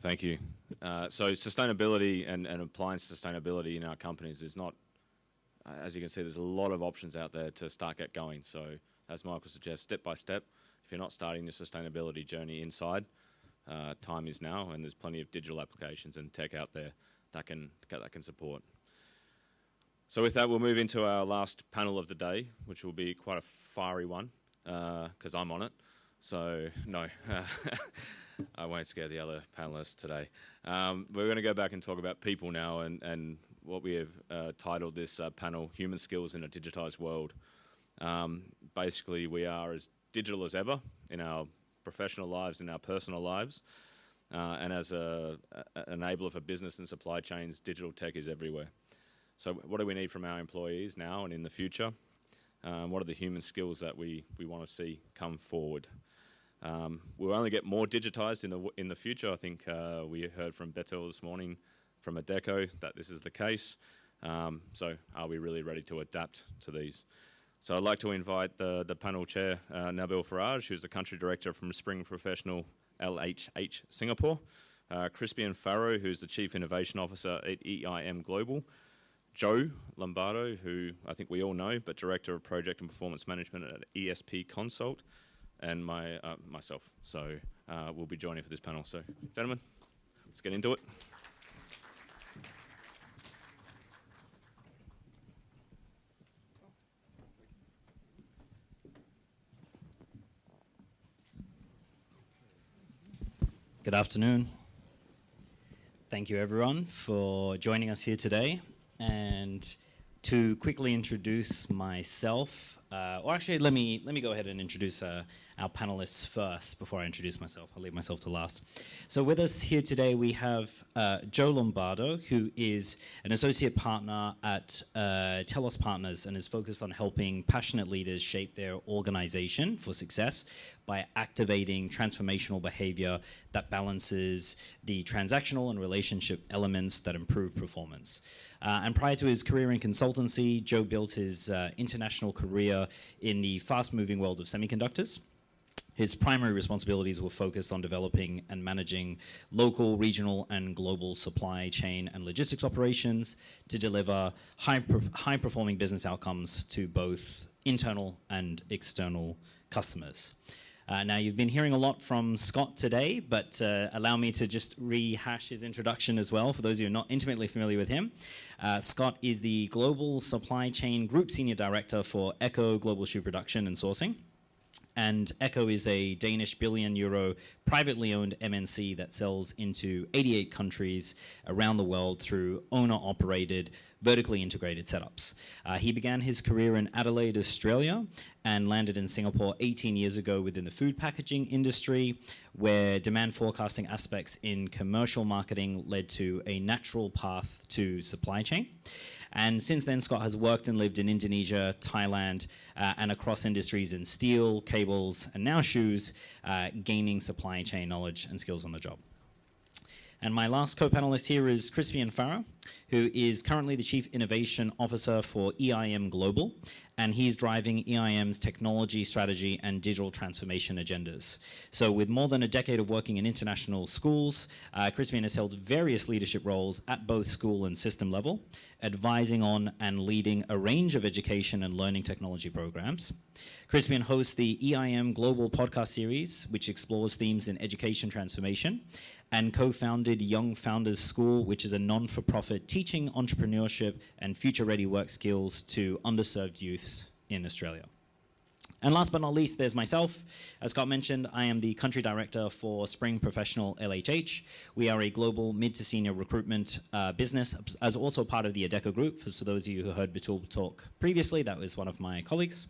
Thank you. So sustainability and applying sustainability in our companies is not, as you can see, there's a lot of options out there to get going. So as Michael suggests, step by step, if you're not starting your sustainability journey inside, time is now, and there's plenty of digital applications and tech out there that can support. So with that, we'll move into our last panel of the day, which will be quite a fiery one, because I'm on it. So no, I won't scare the other panelists today. We're going to go back and talk about people now, and what we have titled this panel, Human Skills in a Digitized World. Basically, we are as digital as ever in our professional lives, in our personal lives, and as an enabler for business and supply chains, digital tech is everywhere. So what do we need from our employees now and in the future? What are the human skills that we want to see come forward? We'll only get more digitized in the future. I think we heard from Betel this morning from Adecco that this is the case. So are we really ready to adapt to these? So I'd like to invite the panel chair, Nabil Farrag, who's the country director from Spring Professional LHH Singapore, Crispian Farrow, who's the chief innovation officer at EIM Global, Joe Lombardo, who I think we all know, but director of project and performance management at ESP Consult, and myself. So we'll be joining for this panel. So gentlemen, let's get into it. Good afternoon. Thank you everyone for joining us here today. And to quickly introduce myself, or actually let me go ahead and introduce our panelists first before I introduce myself. I'll leave myself to last. So with us here today we have Joe Lombardo, who is an associate partner at Telos Partners and is focused on helping passionate leaders shape their organization for success by activating transformational behavior that balances the transactional and relationship elements that improve performance. And prior to his career in consultancy, Joe built his international career in the fast-moving world of semiconductors. His primary responsibilities were focused on developing and managing local, regional, and global supply chain and logistics operations to deliver high-performing business outcomes to both internal and external customers. Now, you've been hearing a lot from Scott today, but allow me to just rehash his introduction as well for those who are not intimately familiar with him. Scott is the Global Supply Chain Group Senior Director for ECCO Global Shoe Production and Sourcing. And ECCO is a Danish billion-euro privately owned MNC that sells into 88 countries around the world through owner-operated, vertically integrated setups. He began his career in Adelaide, Australia, and landed in Singapore 18 years ago within the food packaging industry, where demand forecasting aspects in commercial marketing led to a natural path to supply chain. And since then, Scott has worked and lived in Indonesia, Thailand, and across industries in steel, cables, and now shoes, gaining supply chain knowledge and skills on the job. And my last co-panelist here is Crispian Farrow, who is currently the Chief Innovation Officer for EIM Global, and he's driving EIM's technology, strategy, and digital transformation agendas. So with more than a decade of working in international schools, Crispian has held various leadership roles at both school and system level, advising on and leading a range of education and learning technology programs. Crispian hosts the EIM Global podcast series, which explores themes in education transformation, and co-founded Young Founders School, which is a non-for-profit teaching entrepreneurship and future-ready work skills to underserved youths in Australia. And last but not least, there's myself. As Scott mentioned, I am the country director for Spring Professional LHH. We are a global mid to senior recruitment business, as also part of the Adecco group. For those of you who heard Betul talk previously, that was one of my colleagues.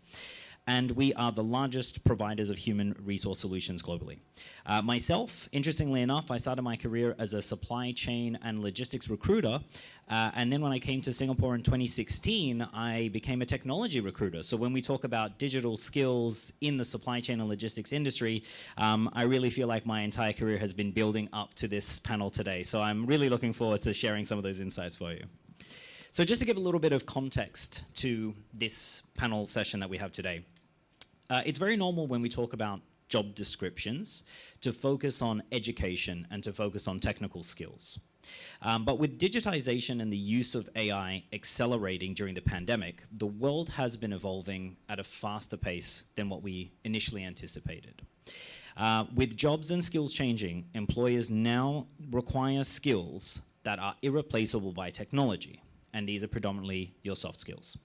And we are the largest providers of human resource solutions globally. Myself, interestingly enough, I started my career as a supply chain and logistics recruiter, and then when I came to Singapore in 2016, I became a technology recruiter. So when we talk about digital skills in the supply chain and logistics industry, I really feel like my entire career has been building up to this panel today. So I'm really looking forward to sharing some of those insights for you. So just to give a little bit of context to this panel session that we have today, it's very normal when we talk about job descriptions to focus on education and to focus on technical skills. But with digitization and the use of AI accelerating during the pandemic, the world has been evolving at a faster pace than what we initially anticipated. With jobs and skills changing, employers now require skills that are irreplaceable by technology, and these are predominantly your soft skills.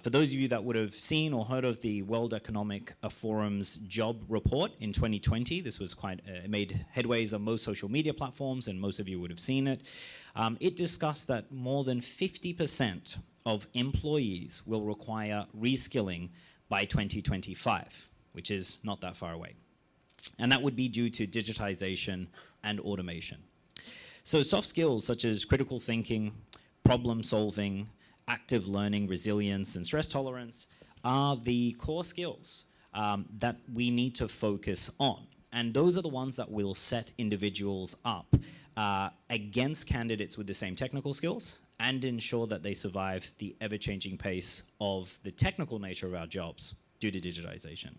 For those of you that would have seen or heard of the World Economic Forum's job report in 2020, this was it made headways on most social media platforms, and most of you would have seen it. It discussed that more than 50% of employees will require reskilling by 2025, which is not that far away. And that would be due to digitization and automation. So soft skills such as critical thinking, problem solving, active learning, resilience, and stress tolerance are the core skills that we need to focus on. And those are the ones that will set individuals up against candidates with the same technical skills and ensure that they survive the ever-changing pace of the technical nature of our jobs due to digitization.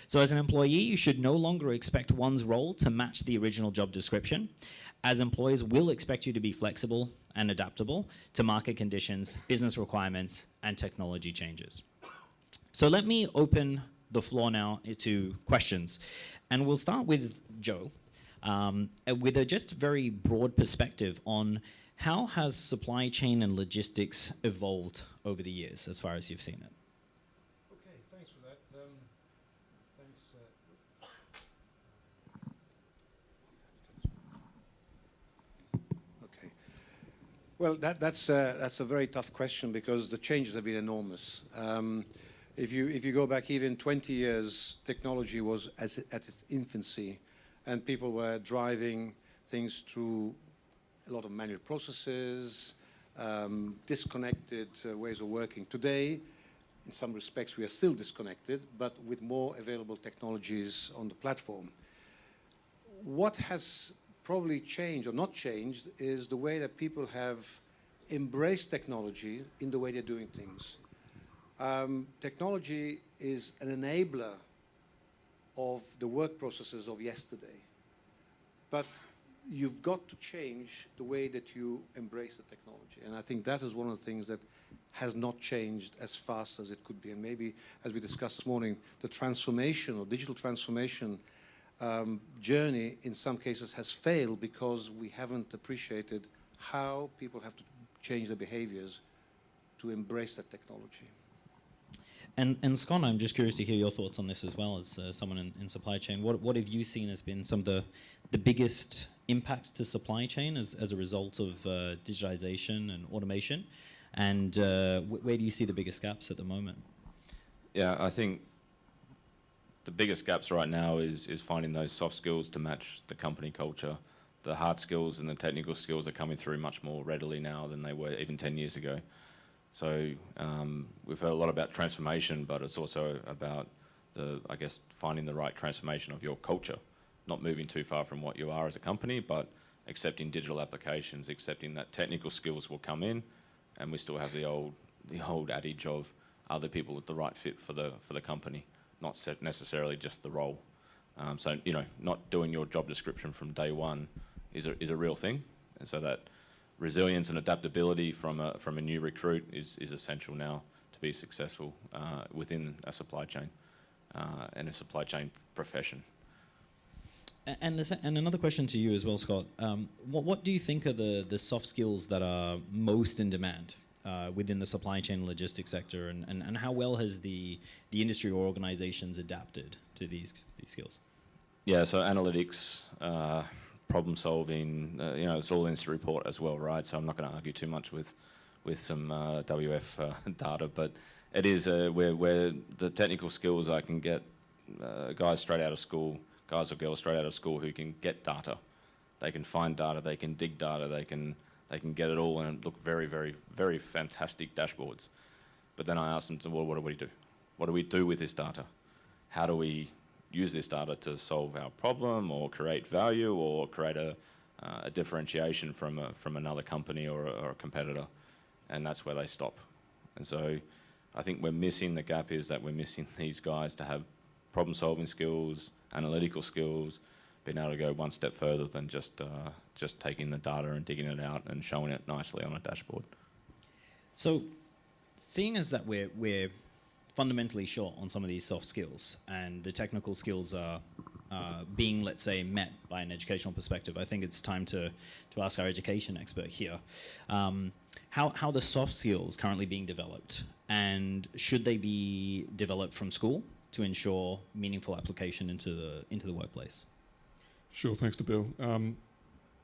So as an employee, you should no longer expect one's role to match the original job description, as employers will expect you to be flexible and adaptable to market conditions, business requirements, and technology changes. So let me open the floor now to questions. And we'll start with Joe, with a just very broad perspective on how has supply chain and logistics evolved over the years, as far as you've seen it? Okay, thanks for that. Thanks. Okay. Well, that's a very tough question because the changes have been enormous. If you go back even 20 years, technology was at its infancy, and people were driving things through a lot of manual processes, disconnected ways of working. Today, in some respects, we are still disconnected, but with more available technologies on the platform. What has probably changed or not changed is the way that people have embraced technology in the way they're doing things. Technology is an enabler of the work processes of yesterday, but you've got to change the way that you embrace the technology. And I think that is one of the things that has not changed as fast as it could be. And maybe, as we discussed this morning, the transformation or digital transformation journey in some cases has failed because we haven't appreciated how people have to change their behaviors to embrace that technology. And Scott, I'm just curious to hear your thoughts on this as well as someone in supply chain. What have you seen as been some of the biggest impacts to supply chain as a result of digitization and automation? And where do you see the biggest gaps at the moment? Yeah, I think the biggest gaps right now is finding those soft skills to match the company culture. The hard skills and the technical skills are coming through much more readily now than they were even 10 years ago. So we've heard a lot about transformation, but it's also about finding the right transformation of your culture, not moving too far from what you are as a company, but accepting digital applications, accepting that technical skills will come in, and we still have the old adage of are the people with the right fit for the company, not necessarily just the role. So not doing your job description from day one is a real thing, and so that resilience and adaptability from a new recruit is essential now to be successful within a supply chain and a supply chain profession. And another question to you as well, Scott. What do you think are the soft skills that are most in demand within the supply chain logistics sector, and how well has the industry or organizations adapted to these skills? Yeah, so analytics, problem solving, it's all in this report as well, right? So I'm not going to argue too much with some WF data, but it is where the technical skills I can get guys straight out of school, guys or girls straight out of school who can get data. They can find data, they can dig data, they can get it all and look very, very, very fantastic dashboards. But then I ask them, well, what do we do? What do we do with this data? How do we use this data to solve our problem or create value or create a differentiation from another company or a competitor? And that's where they stop. And so I think we're missing the gap is that we're missing these guys to have problem-solving skills, analytical skills, being able to go one step further than just taking the data and digging it out and showing it nicely on a dashboard. So, seeing as that we're fundamentally short on some of these soft skills, and the technical skills are being, let's say, met by an educational perspective, I think it's time to ask our education expert here, how the soft skills currently being developed, and should they be developed from school to ensure meaningful application into the workplace? Sure, thanks to Bill.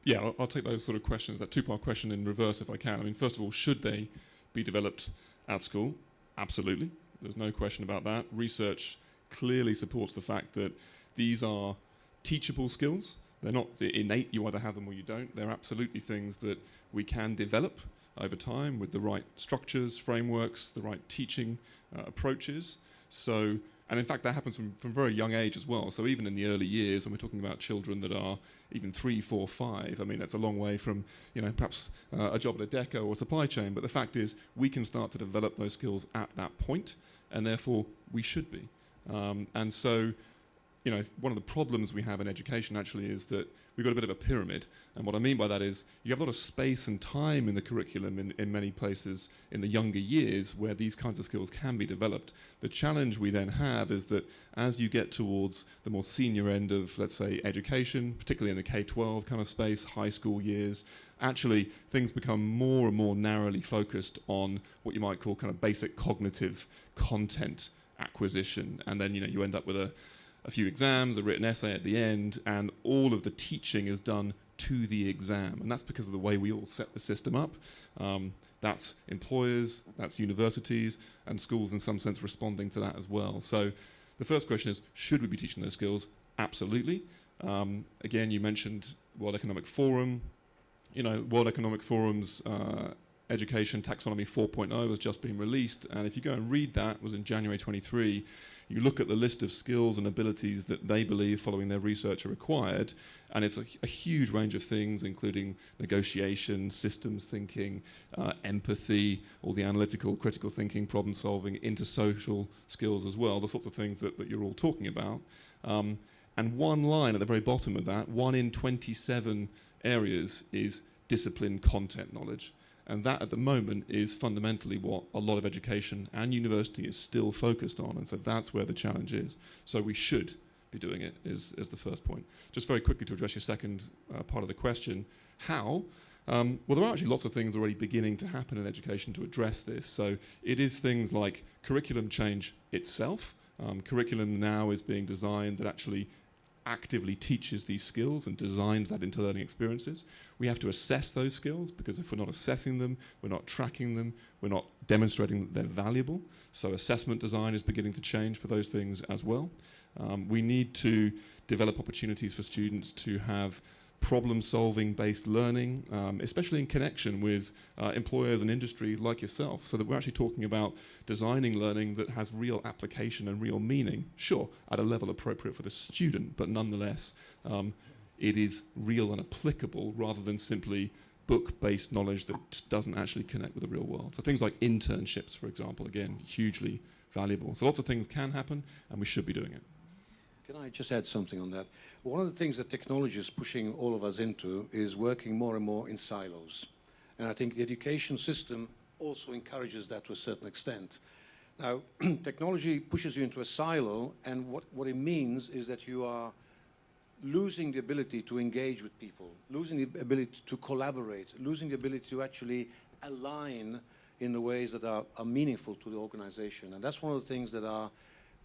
Yeah, I'll take those sort of questions, that two-part question in reverse if I can. I mean, first of all, should they be developed at school? Absolutely. There's no question about that. Research clearly supports the fact that these are teachable skills. They're not innate, you either have them or you don't. They're absolutely things that we can develop over time with the right structures, frameworks, the right teaching approaches. So, and in fact, that happens from very young age as well. So even in the early years, when we're talking about children that are even 3, 4, 5, I mean, that's a long way from, perhaps a job at a deco or supply chain. But the fact is, we can start to develop those skills at that point, and therefore we should be. And so, one of the problems we have in education actually is that we've got a bit of a pyramid. And what I mean by that is you have a lot of space and time in the curriculum in many places in the younger years where these kinds of skills can be developed. The challenge we then have is that as you get towards the more senior end of, let's say, education, particularly in the K-12 kind of space, high school years, actually things become more and more narrowly focused on what you might call kind of basic cognitive content acquisition. And then, you end up with a few exams, a written essay at the end, and all of the teaching is done to the exam. And that's because of the way we all set the system up. That's employers, that's universities, and schools in some sense responding to that as well. So the first question is, should we be teaching those skills? Absolutely. Again, you mentioned World Economic Forum. World Economic Forum's Education Taxonomy 4.0 has just been released, and if you go and read that, it was in January 23, you look at the list of skills and abilities that they believe following their research are required, and it's a huge range of things, including negotiation, systems thinking, empathy, all the analytical, critical thinking, problem solving, intersocial skills as well, the sorts of things that you're all talking about. And one line at the very bottom of that, 1 in 27 areas is discipline content knowledge. And that, at the moment, is fundamentally what a lot of education and university is still focused on. And so that's where the challenge is. So we should be doing it, is the first point. Just very quickly to address your second part of the question, how? Well, there are actually lots of things already beginning to happen in education to address this. So it is things like curriculum change itself. Curriculum now is being designed that actually actively teaches these skills and designs that into learning experiences. We have to assess those skills, because if we're not assessing them, we're not tracking them, we're not demonstrating that they're valuable. So assessment design is beginning to change for those things as well. We need to develop opportunities for students to have problem-solving based learning, especially in connection with employers and industry like yourself, so that we're actually talking about designing learning that has real application and real meaning, sure, at a level appropriate for the student, but nonetheless, it is real and applicable rather than simply book-based knowledge that doesn't actually connect with the real world. So things like internships, for example, again, hugely valuable. So lots of things can happen, and we should be doing it. Can I just add something on that? One of the things that technology is pushing all of us into is working more and more in silos. And I think the education system also encourages that to a certain extent. Now, technology pushes you into a silo, and what it means is that you are losing the ability to engage with people, losing the ability to collaborate, losing the ability to actually align in the ways that are meaningful to the organization. And that's one of the things that are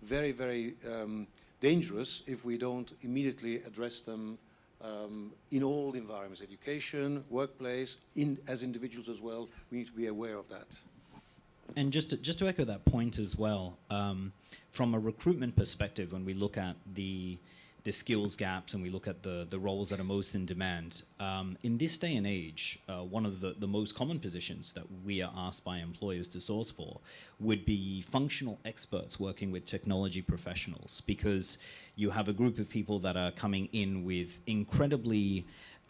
very, very dangerous if we don't immediately address them in all environments, education, workplace, as individuals as well. We need to be aware of that. And just to echo that point as well, from a recruitment perspective, when we look at the skills gaps and we look at the roles that are most in demand, in this day and age, one of the most common positions that we are asked by employers to source for would be functional experts working with technology professionals, because you have a group of people that are coming in with incredibly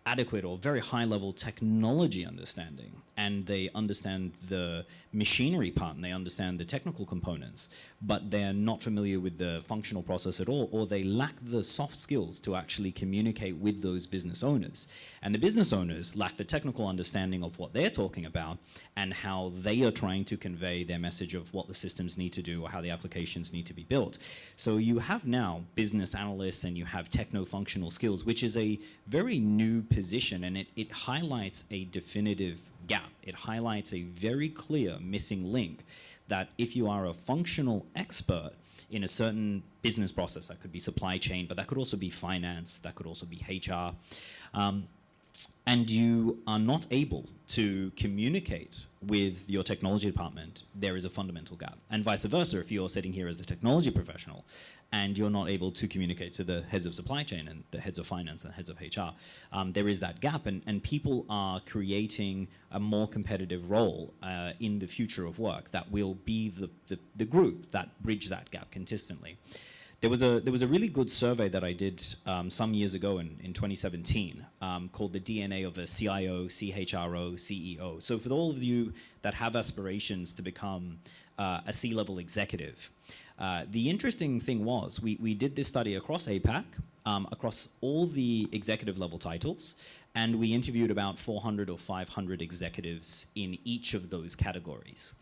adequate or very high level technology understanding, and they understand the machinery part and they understand the technical components, but they're not familiar with the functional process at all, or they lack the soft skills to actually communicate with those business owners. And the business owners lack the technical understanding of what they're talking about and how they are trying to convey their message of what the systems need to do or how the applications need to be built. So you have now business analysts and you have techno-functional skills, which is a very new position, and it highlights a definitive gap. It highlights a very clear missing link that if you are a functional expert in a certain business process, that could be supply chain, but that could also be finance, that could also be HR, and you are not able to communicate with your technology department, there is a fundamental gap. And vice versa, if you're sitting here as a technology professional and you're not able to communicate to the heads of supply chain and the heads of finance and heads of HR, there is that gap, and people are creating a more competitive role in the future of work that will be the group that bridge that gap consistently. There was a really good survey that I did some years ago in 2017 called the DNA of a CIO, CHRO, CEO. So for all of you that have aspirations to become a C-level executive, the interesting thing was we did this study across APAC, across all the executive level titles, and we interviewed about 400 or 500 executives in each of those categories.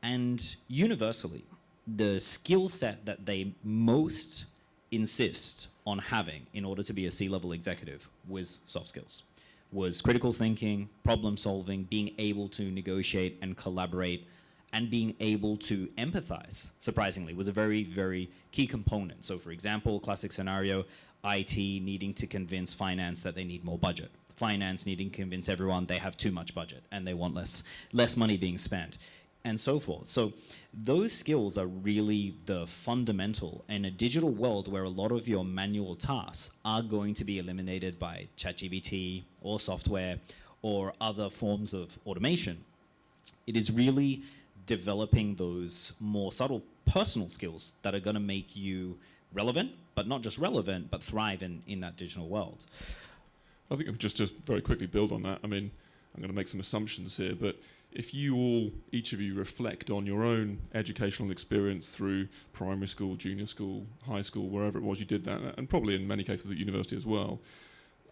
And universally, the skill set that they most insist on having in order to be a C-level executive was soft skills, was critical thinking, problem solving, being able to negotiate and collaborate, and being able to empathize, surprisingly, was a very, very key component. So for example, classic scenario, IT needing to convince finance that they need more budget. Finance needing to convince everyone they have too much budget and they want less money being spent, and so forth. So those skills are really the fundamental in a digital world where a lot of your manual tasks are going to be eliminated by ChatGPT or software or other forms of automation. It is really developing those more subtle personal skills that are going to make you relevant, but not just relevant, but thrive in that digital world. I think if just very quickly build on that, I mean, I'm going to make some assumptions here, but if you all, each of you, reflect on your own educational experience through primary school, junior school, high school, wherever it was you did that, and probably in many cases at university as well,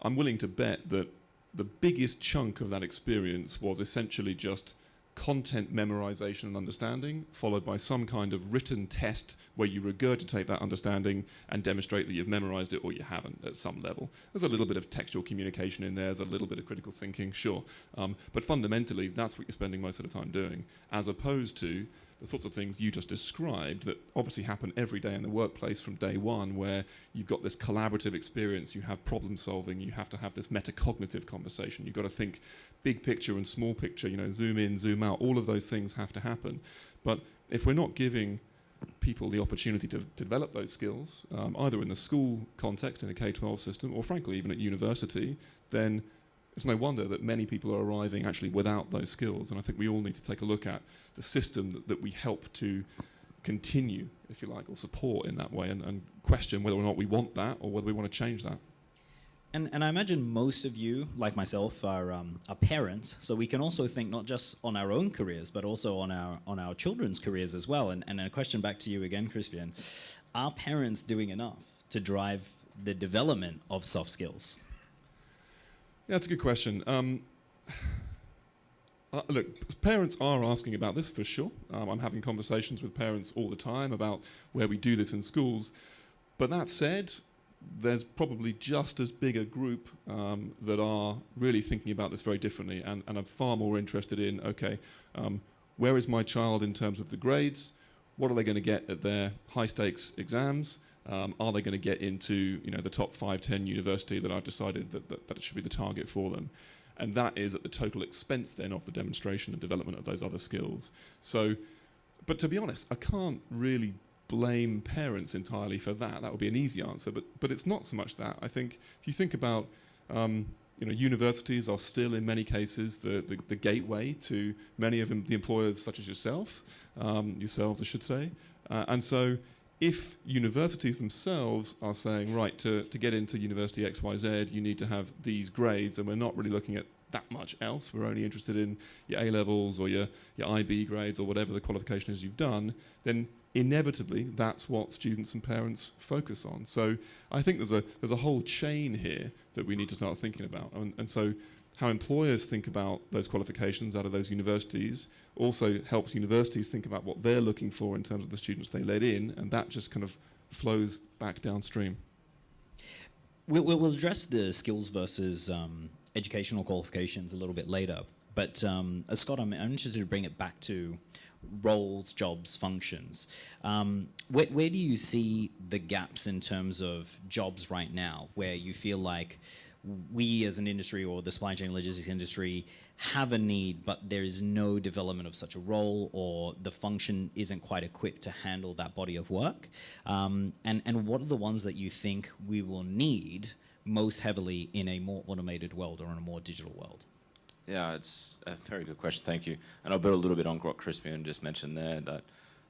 I'm willing to bet that the biggest chunk of that experience was essentially just content memorization and understanding, followed by some kind of written test where you regurgitate that understanding and demonstrate that you've memorized it or you haven't at some level. There's a little bit of textual communication in there, there's a little bit of critical thinking, sure. But fundamentally, that's what you're spending most of the time doing, as opposed to the sorts of things you just described that obviously happen every day in the workplace from day one, where you've got this collaborative experience, you have problem solving, you have to have this metacognitive conversation, you've got to think big picture and small picture, you know, zoom in, zoom out, all of those things have to happen. But if we're not giving people the opportunity to develop those skills, either in the school context, in a K-12 system, or frankly even at university, then it's no wonder that many people are arriving actually without those skills. And I think we all need to take a look at the system that we help to continue, if you like, or support in that way, and question whether or not we want that or whether we want to change that. And I imagine most of you, like myself, are parents, so we can also think not just on our own careers, but also on our children's careers as well. And a question back to you again, Crispian. Are parents doing enough to drive the development of soft skills? Yeah, that's a good question. Look, parents are asking about this for sure. I'm having conversations with parents all the time about where we do this in schools. But that said, there's probably just as big a group that are really thinking about this very differently and are far more interested in, okay, where is my child in terms of the grades? What are they going to get at their high-stakes exams? Are they going to get into, you know, the top 5-10 university that I've decided that it should be the target for them? And that is at the total expense then of the demonstration and development of those other skills. So, but to be honest, I can't really blame parents entirely for that. That would be an easy answer, but it's not so much that. I think if you think about, you know, universities are still in many cases the gateway to many of the employers such as yourselves, I should say. And so if universities themselves are saying, right, to get into university XYZ, you need to have these grades, and we're not really looking at that much else, we're only interested in your A-levels or your IB grades or whatever the qualification is you've done, then inevitably that's what students and parents focus on. So I think there's a whole chain here that we need to start thinking about. And so how employers think about those qualifications out of those universities also helps universities think about what they're looking for in terms of the students they let in, and that just kind of flows back downstream. We'll address the skills versus educational qualifications a little bit later, but Scott, I'm interested to bring it back to roles, jobs, functions. Where do you see the gaps in terms of jobs right now, where you feel like we as an industry or the supply chain logistics industry have a need, but there is no development of such a role, or the function isn't quite equipped to handle that body of work? And what are the ones that you think we will need most heavily in a more automated world or in a more digital world? Yeah, it's a very good question, thank you. And I'll build a little bit on what Crispian just mentioned there, that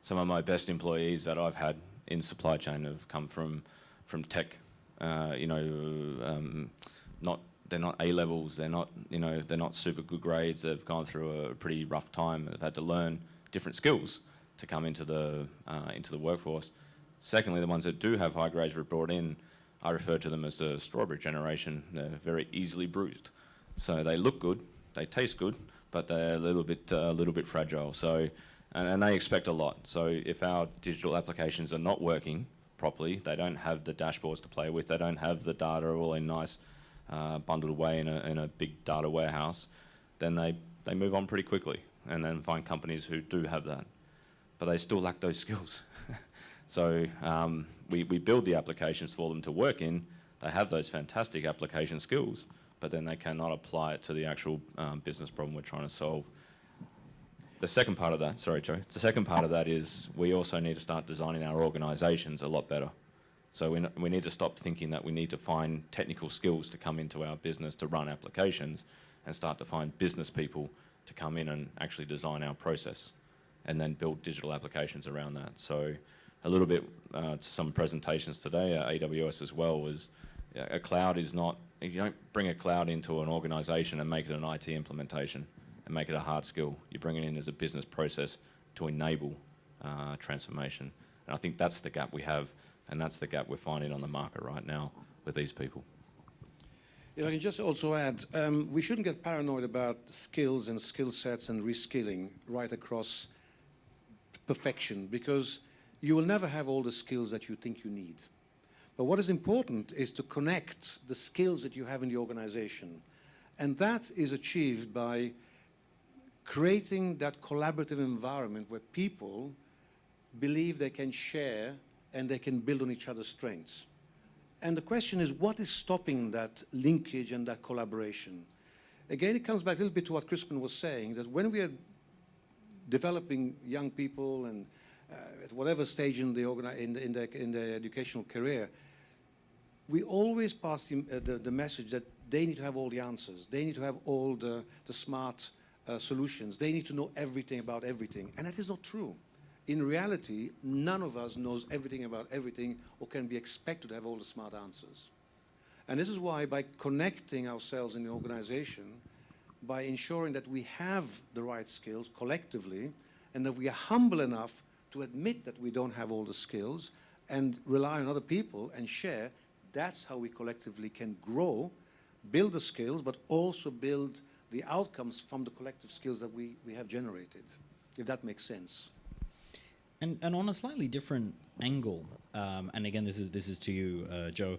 some of my best employees that I've had in supply chain have come from tech. They're not A-levels, they're not super good grades, they've gone through a pretty rough time, they've had to learn different skills to come into the workforce. Secondly, the ones that do have high grades were brought in, I refer to them as the strawberry generation. They're very easily bruised. So they look good, they taste good, but they're a little bit fragile. So, and they expect a lot. So if our digital applications are not working properly, they don't have the dashboards to play with, they don't have the data all in nice bundled away in a big data warehouse, then they move on pretty quickly and then find companies who do have that. But they still lack those skills. So we build the applications for them to work in, they have those fantastic application skills, but then they cannot apply it to the actual business problem we're trying to solve. The second part of that, sorry Joe, the second part of that is we also need to start designing our organisations a lot better. So we need to stop thinking that we need to find technical skills to come into our business to run applications, and start to find business people to come in and actually design our process and then build digital applications around that. So a little bit to some presentations today at AWS as well was a cloud is not, you don't bring a cloud into an organisation and make it an IT implementation and make it a hard skill. You bring it in as a business process to enable transformation. And I think that's the gap we have, and that's the gap we're finding on the market right now with these people. If I can just also add, we shouldn't get paranoid about skills and skill sets and reskilling right across perfection, because you will never have all the skills that you think you need. But what is important is to connect the skills that you have in the organization. And that is achieved by creating that collaborative environment where people believe they can share and they can build on each other's strengths. And the question is, what is stopping that linkage and that collaboration? Again, it comes back a little bit to what Crispian was saying, that when we are developing young people and at whatever stage in the educational career, we always pass the message that they need to have all the answers. They need to have all the smart solutions. They need to know everything about everything. And that is not true. In reality, none of us knows everything about everything or can be expected to have all the smart answers. And this is why, by connecting ourselves in the organization, by ensuring that we have the right skills collectively, and that we are humble enough to admit that we don't have all the skills and rely on other people and share, that's how we collectively can grow, build the skills, but also build the outcomes from the collective skills that we have generated, if that makes sense. And on a slightly different angle, and again, this is to you, Joe.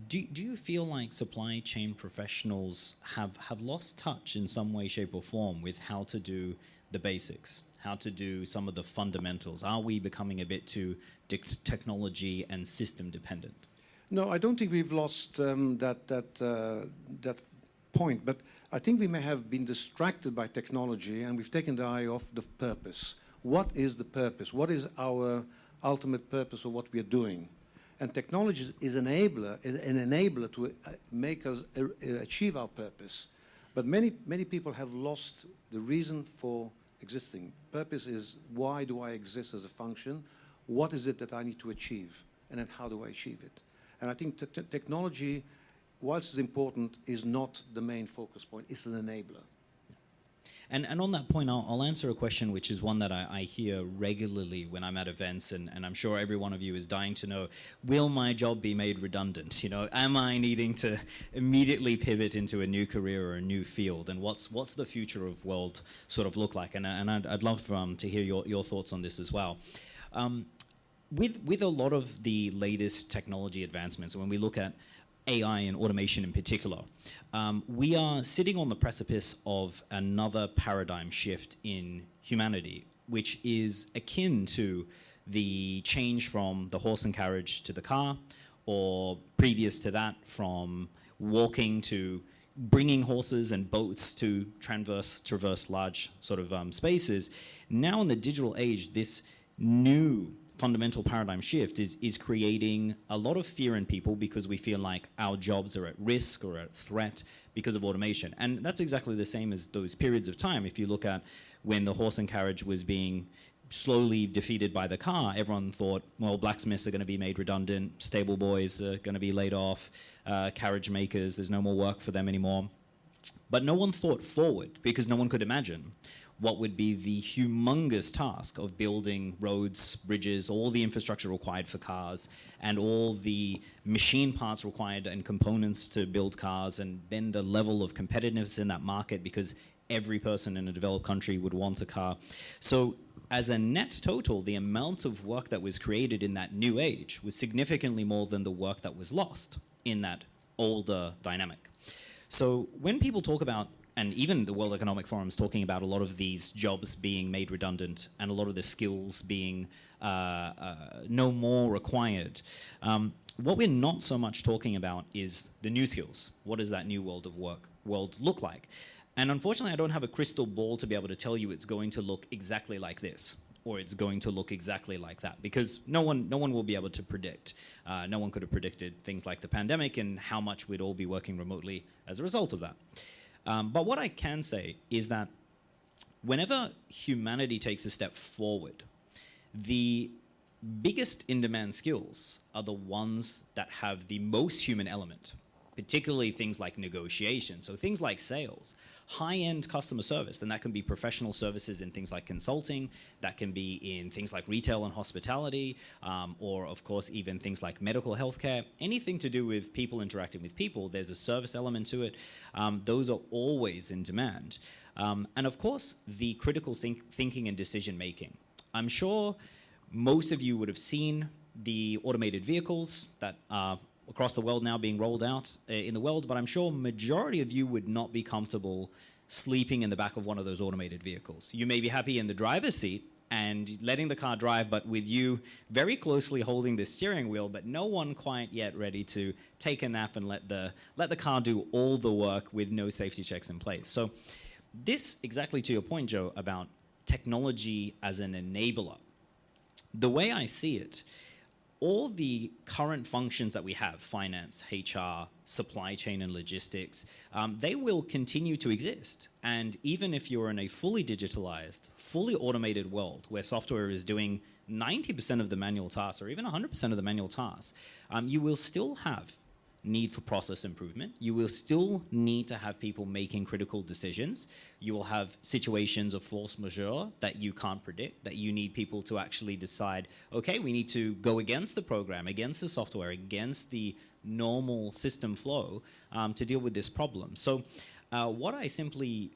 Do you feel like supply chain professionals have lost touch in some way, shape, or form with how to do the basics, how to do some of the fundamentals? Are we becoming a bit too technology and system dependent? No, I don't think we've lost that point, but I think we may have been distracted by technology and we've taken the eye off the purpose. What is the purpose? What is our ultimate purpose of what we are doing? And technology is an enabler to make us achieve our purpose. But many people have lost the reason for existing. Purpose is, why do I exist as a function? what is it that I need to achieve, and then how do I achieve it? And I think technology, whilst it's important, is not the main focus point. It's an enabler. And on that point, I'll answer a question which is one that I hear regularly when I'm at events, and I'm sure every one of you is dying to know, will my job be made redundant? You know, am I needing to immediately pivot into a new career or a new field? And what's the future of world sort of look like? And I'd love to hear your thoughts on this as well. With a lot of the latest technology advancements, when we look at AI and automation in particular, we are sitting on the precipice of another paradigm shift in humanity, which is akin to the change from the horse and carriage to the car, or previous to that, from walking to bringing horses and boats to traverse large sort of spaces. Now in the digital age, this new fundamental paradigm shift is creating a lot of fear in people because we feel like our jobs are at risk or at threat because of automation. And that's exactly the same as those periods of time. If you look at when the horse and carriage was being slowly defeated by the car, everyone thought, well, blacksmiths are going to be made redundant, stable boys are going to be laid off, carriage makers, there's no more work for them anymore. But no one thought forward because no one could imagine what would be the humongous task of building roads, bridges, all the infrastructure required for cars, and all the machine parts required and components to build cars, and then the level of competitiveness in that market, because every person in a developed country would want a car. So as a net total, the amount of work that was created in that new age was significantly more than the work that was lost in that older dynamic. So when people talk about, and even the World Economic Forum is talking about a lot of these jobs being made redundant and a lot of the skills being no more required, what we're not so much talking about is the new skills. What does that new world of work look like? And unfortunately, I don't have a crystal ball to be able to tell you it's going to look exactly like this, or it's going to look exactly like that, because no one will be able to predict. No one could have predicted things like the pandemic and how much we'd all be working remotely as a result of that. But what I can say is that whenever humanity takes a step forward, the biggest in-demand skills are the ones that have the most human element, particularly things like negotiation. So things like sales, high-end customer service, and that can be professional services in things like consulting, that can be in things like retail and hospitality, or of course even things like medical healthcare, anything to do with people interacting with people, there's a service element to it. Those are always in demand. And of course, the critical thinking and decision making. I'm sure most of you would have seen the automated vehicles that are across the world now being rolled out in the world, but I'm sure majority of you would not be comfortable sleeping in the back of one of those automated vehicles. You may be happy in the driver's seat and letting the car drive, but with you very closely holding the steering wheel, but no one quite yet ready to take a nap and let the car do all the work with no safety checks in place. So this, exactly to your point, Joe, about technology as an enabler. The way I see it, all the current functions that we have, finance, HR, supply chain and logistics, they will continue to exist. And even if you're in a fully digitalized, fully automated world where software is doing 90% of the manual tasks or even 100% of the manual tasks, you will still have need for process improvement. You will still need to have people making critical decisions. You will have situations of force majeure that you can't predict, that you need people to actually decide, okay, we need to go against the program, against the software, against the normal system flow to deal with this problem. So what I simply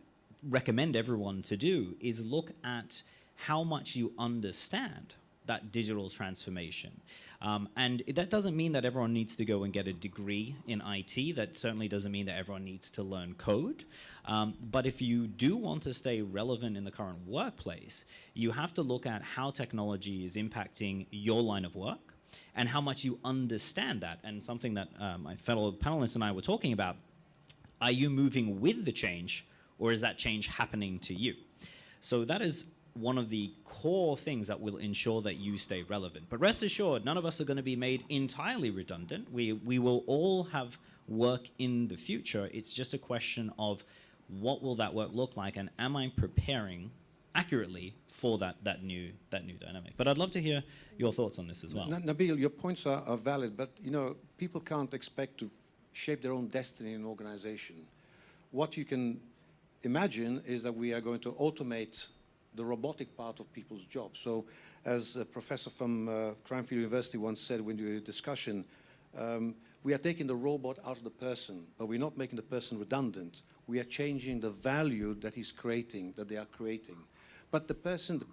recommend everyone to do is look at how much you understand that digital transformation. And that doesn't mean that everyone needs to go and get a degree in IT. That certainly doesn't mean that everyone needs to learn code. But if you do want to stay relevant in the current workplace, you have to look at how technology is impacting your line of work and how much you understand that. And something that my fellow panelists and I were talking about, are you moving with the change, or is that change happening to you? So that is one of the core things that will ensure that you stay relevant. But rest assured, none of us are going to be made entirely redundant. We will all have work in the future. It's just a question of what will that work look like, and am I preparing accurately for that new dynamic. But I'd love to hear your thoughts on this as well. Nabil, your points are valid, but people can't expect to shape their own destiny in an organization. What you can imagine is that we are going to automate the robotic part of people's jobs. So as a professor from Cranfield University once said when we did a discussion, we are taking the robot out of the person, but we're not making the person redundant. We are changing the value that he's creating, that they are creating. But the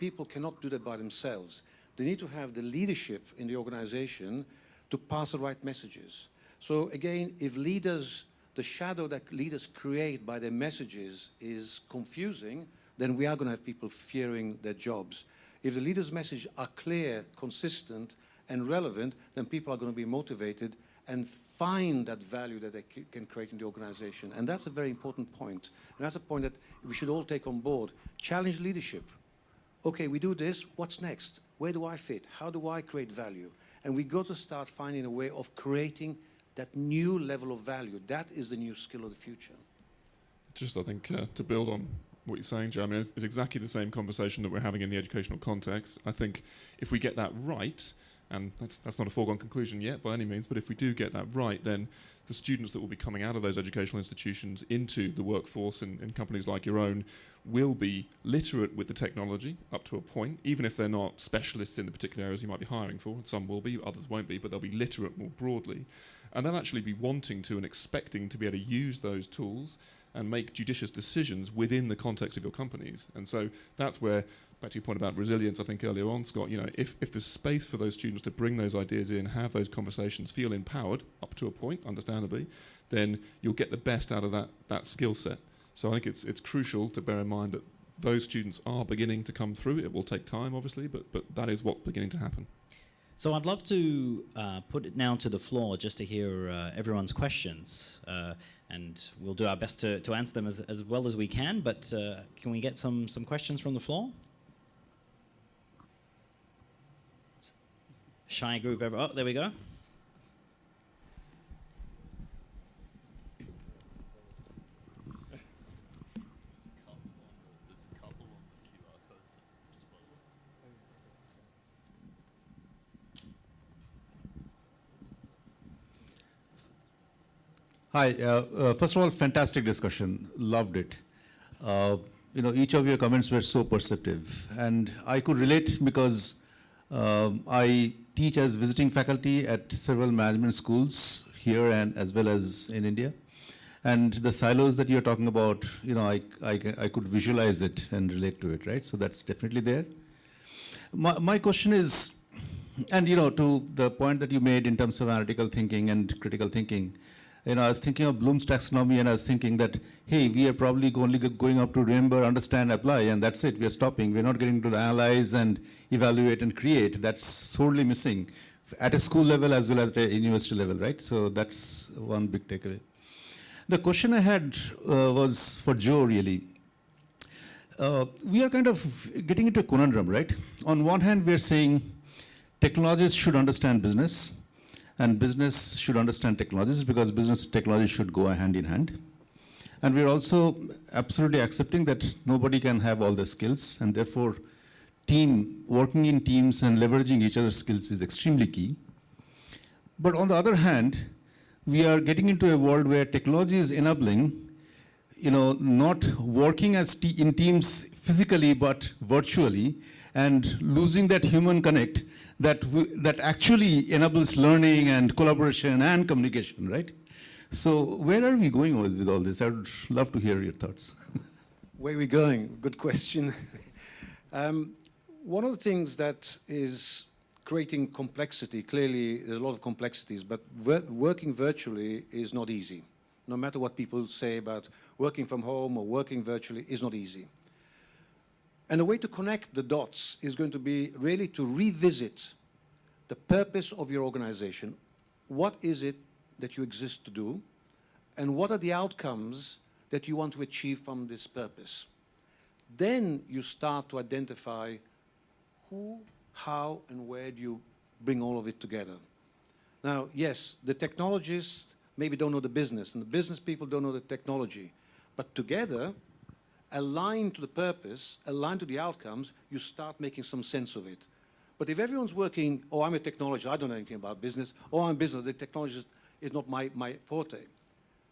people cannot do that by themselves. They need to have the leadership in the organization to pass the right messages. So again, if leaders, the shadow that leaders create by their messages is confusing, then we are going to have people fearing their jobs. If the leaders' messages are clear, consistent, and relevant, then people are going to be motivated and find that value that they can create in the organization. And that's a very important point. And that's a point that we should all take on board. Challenge leadership. Okay, we do this, what's next? Where do I fit? How do I create value? And we got to start finding a way of creating that new level of value. That is the new skill of the future. Just, I think, to build on what you're saying, Joe, I mean, it's exactly the same conversation that we're having in the educational context. I think if we get that right, and that's not a foregone conclusion yet by any means, but if we do get that right, then the students that will be coming out of those educational institutions into the workforce in companies like your own will be literate with the technology up to a point, even if they're not specialists in the particular areas you might be hiring for. Some will be, others won't be, but they'll be literate more broadly. And they'll actually be wanting to and expecting to be able to use those tools and make judicious decisions within the context of your companies. And so that's where, back to your point about resilience, I think earlier on, Scott, if there's space for those students to bring those ideas in, have those conversations, feel empowered up to a point, understandably, then you'll get the best out of that skill set. So I think it's crucial to bear in mind that those students are beginning to come through. It will take time, obviously, but that is what's beginning to happen. So I'd love to put it now to the floor just to hear everyone's questions. And we'll do our best to answer them as well as we can, but can we get some questions from the floor? Shy group ever. Oh, there we go. Hi. First of all, fantastic discussion. Loved it. Each of your comments were so perceptive, and I could relate because I teach as visiting faculty at several management schools here and as well as in India. And the silos that you're talking about, I could visualize it and relate to it, right? So that's definitely there. My question is, and to the point that you made in terms of analytical thinking and critical thinking, I was thinking of Bloom's taxonomy, and I was thinking that, hey, we are probably only going up to remember, understand, apply, and that's it. We are stopping. We're not getting to analyze and evaluate and create. That's sorely missing at a school level as well as at a university level, right? So that's one big takeaway. The question I had was for Joe, really. We are kind of getting into a conundrum, right? On one hand, we're saying technologists should understand business, and business should understand technologies because business and technology should go hand in hand. And we're also absolutely accepting that nobody can have all the skills, and therefore working in teams and leveraging each other's skills is extremely key. But on the other hand, we are getting into a world where technology is enabling, not working in teams physically but virtually, and losing that human connect that actually enables learning and collaboration and communication, right? So where are we going with all this? I would love to hear your thoughts. Where are we going? Good question. One of the things that is creating complexity, clearly there's a lot of complexities, but working virtually is not easy. No matter what people say about working from home or working virtually is not easy. And the way to connect the dots is going to be really to revisit the purpose of your organization. What is it that you exist to do? And what are the outcomes that you want to achieve from this purpose? Then you start to identify who, how, and where do you bring all of it together. Now, yes, the technologists maybe don't know the business, and the business people don't know the technology. But together, aligned to the purpose, aligned to the outcomes, you start making some sense of it. But if everyone's working, oh, I'm a technologist, I don't know anything about business, oh, I'm a business, the technologist is not my forte,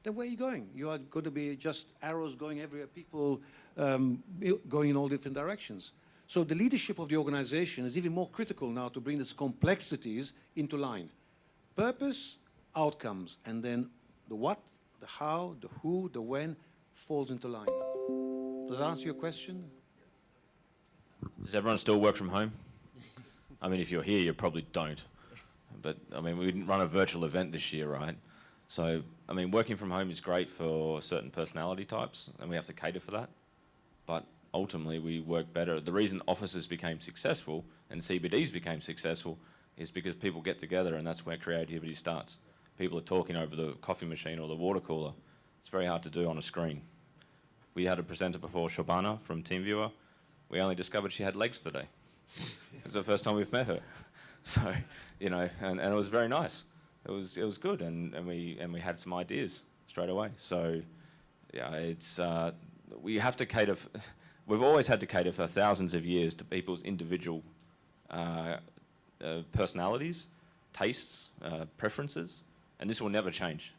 then where are you going? You are going to be just arrows going everywhere, people going in all different directions. So the leadership of the organization is even more critical now to bring these complexities into line. Purpose, outcomes, and then the what, the how, the who, the when falls into line. Does that answer your question? Does everyone still work from home? I mean, if you're here, you probably don't. But, I mean, we didn't run a virtual event this year, right? So, I mean, working from home is great for certain personality types, and we have to cater for that. But ultimately, we work better. The reason offices became successful and CBDs became successful is because people get together, and that's where creativity starts. People are talking over the coffee machine or the water cooler. It's very hard to do on a screen. We had a presenter before, Shobana from TeamViewer. We only discovered she had legs today. It was the first time we've met her. So, you know, and it was very nice. It was good, and we had some ideas straight away. So, yeah, it's we have to cater. We've always had to cater for thousands of years to people's individual personalities, tastes, preferences, and this will never change.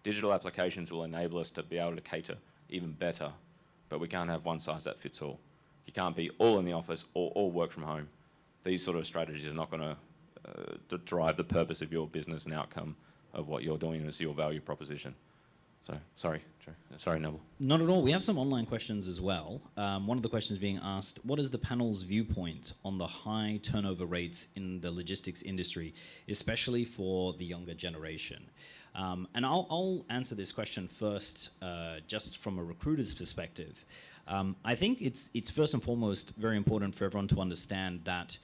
Digital applications will enable us to be able to cater even better, but we can't have one size that fits all. You can't be all in the office or all work from home. These sort of strategies are not going to drive the purpose of your business and outcome of what you're doing as your value proposition. So, sorry, Nabil. Not at all. We have some online questions as well. One of the questions being asked, what is the panel's viewpoint on the high turnover rates in the logistics industry, especially for the younger generation? And I'll answer this question first, just from a recruiter's perspective. I think it's first and foremost very important for everyone to understand that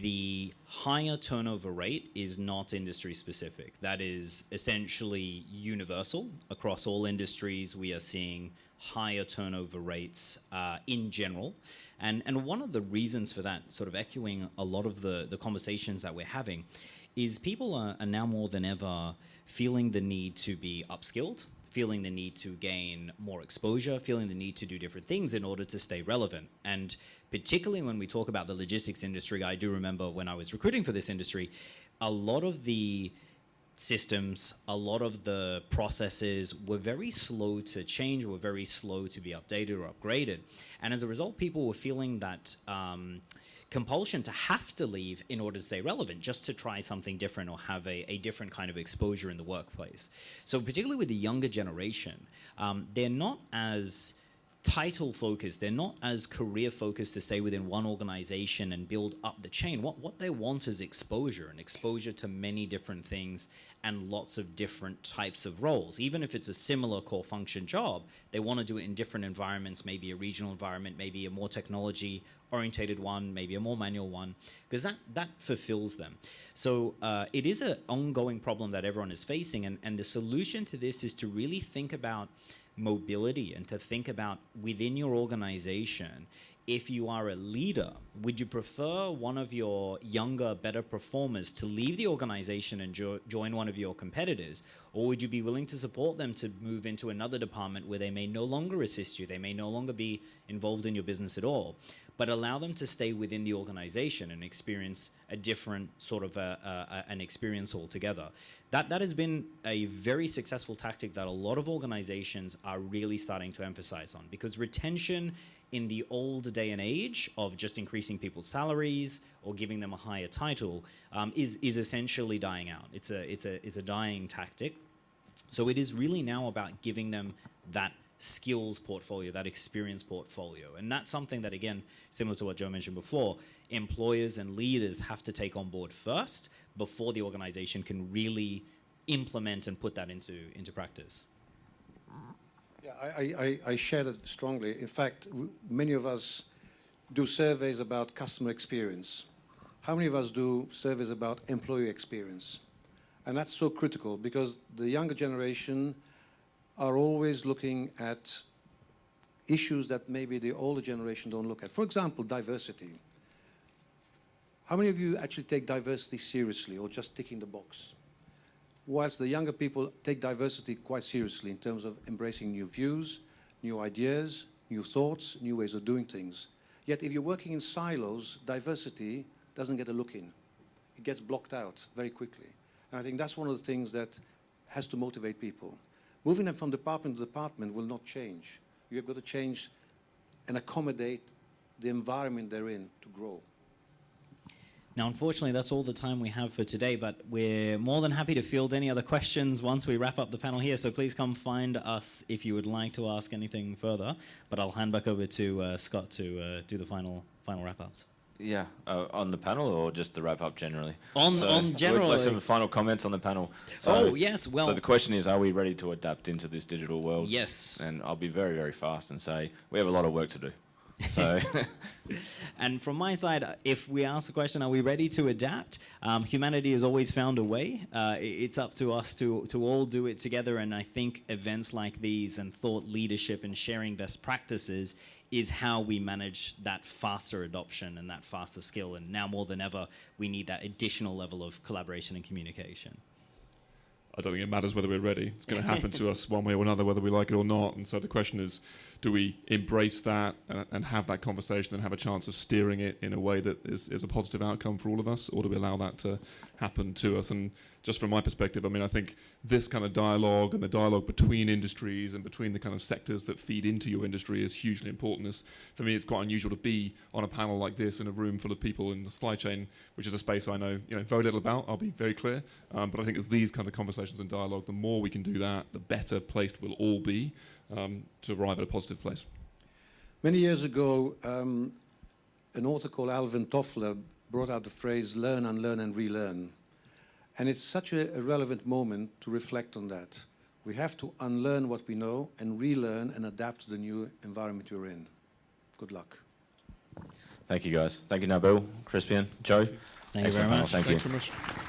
the higher turnover rate is not industry specific. That is essentially universal. Across all industries, we are seeing higher turnover rates in general. And one of the reasons for that, sort of echoing a lot of the conversations that we're having, is people are now more than ever feeling the need to be upskilled, feeling the need to gain more exposure, feeling the need to do different things in order to stay relevant. And particularly when we talk about the logistics industry, I do remember when I was recruiting for this industry, a lot of the systems, a lot of the processes were very slow to change, were very slow to be updated or upgraded. And as a result, people were feeling that compulsion to have to leave in order to stay relevant, just to try something different or have a different kind of exposure in the workplace. So particularly with the younger generation, they're not as title focused, they're not as career focused to stay within one organization and build up the chain. What they want is exposure, and exposure to many different things and lots of different types of roles. Even if it's a similar core function job, they want to do it in different environments, maybe a regional environment, maybe a more technology orientated one, maybe a more manual one, because that fulfills them. So it is an ongoing problem that everyone is facing, and the solution to this is to really think about mobility and to think about within your organization, if you are a leader, would you prefer one of your younger, better performers to leave the organization and join one of your competitors? Or would you be willing to support them to move into another department where they may no longer assist you, they may no longer be involved in your business at all, but allow them to stay within the organization and experience a different sort of an experience altogether? That has been a very successful tactic that a lot of organizations are really starting to emphasize on, because retention in the old day and age of just increasing people's salaries or giving them a higher title is essentially dying out. It's a dying tactic. So it is really now about giving them that skills portfolio, that experience portfolio. And that's something that, again, similar to what Joe mentioned before, employers and leaders have to take on board first before the organization can really implement and put that into practice. Yeah, I share that strongly. In fact, many of us do surveys about customer experience. How many of us do surveys about employee experience? And that's so critical, because the younger generation are always looking at issues that maybe the older generation don't look at. For example, diversity. How many of you actually take diversity seriously or just ticking the box? Whilst the younger people take diversity quite seriously in terms of embracing new views, new ideas, new thoughts, new ways of doing things. Yet if you're working in silos, diversity doesn't get a look in. It gets blocked out very quickly. And I think that's one of the things that has to motivate people. Moving them from department to department will not change. You've got to change and accommodate the environment they're in to grow. Now, unfortunately, that's all the time we have for today, but we're more than happy to field any other questions once we wrap up the panel here. So please come find us if you would like to ask anything further. But I'll hand back over to Scott to do the final wrap-ups. Yeah, on the panel or just the wrap-up generally? On general. Like some final comments on the panel. So, yes, well. So the question is, are we ready to adapt into this digital world? Yes. And I'll be very, very fast and say, we have a lot of work to do. So, and from my side, if we ask the question, are we ready to adapt? Humanity has always found a way. It's up to us to all do it together. And I think events like these and thought leadership and sharing best practices is how we manage that faster adoption and that faster skill. And now more than ever, we need that additional level of collaboration and communication. I don't think it matters whether we're ready. It's going to happen to us one way or another, whether we like it or not. And so the question is, do we embrace that and have that conversation and have a chance of steering it in a way that is a positive outcome for all of us, or do we allow that to happen to us? And just from my perspective, I mean, I think this kind of dialogue and the dialogue between industries and between the kind of sectors that feed into your industry is hugely important. For me, it's quite unusual to be on a panel like this in a room full of people in the supply chain, which is a space I know very little about, I'll be very clear. But I think it's these kind of conversations and dialogue, the more we can do that, the better placed we'll all be to arrive at a positive place. Many years ago, an author called Alvin Toffler brought out the phrase, learn, unlearn, and relearn. And it's such a relevant moment to reflect on that. We have to unlearn what we know and relearn and adapt to the new environment you're in. Good luck. thank you guys. Thank you, Nabil, Crispian, Joe. Thank you very much. Thank you. Thanks very much.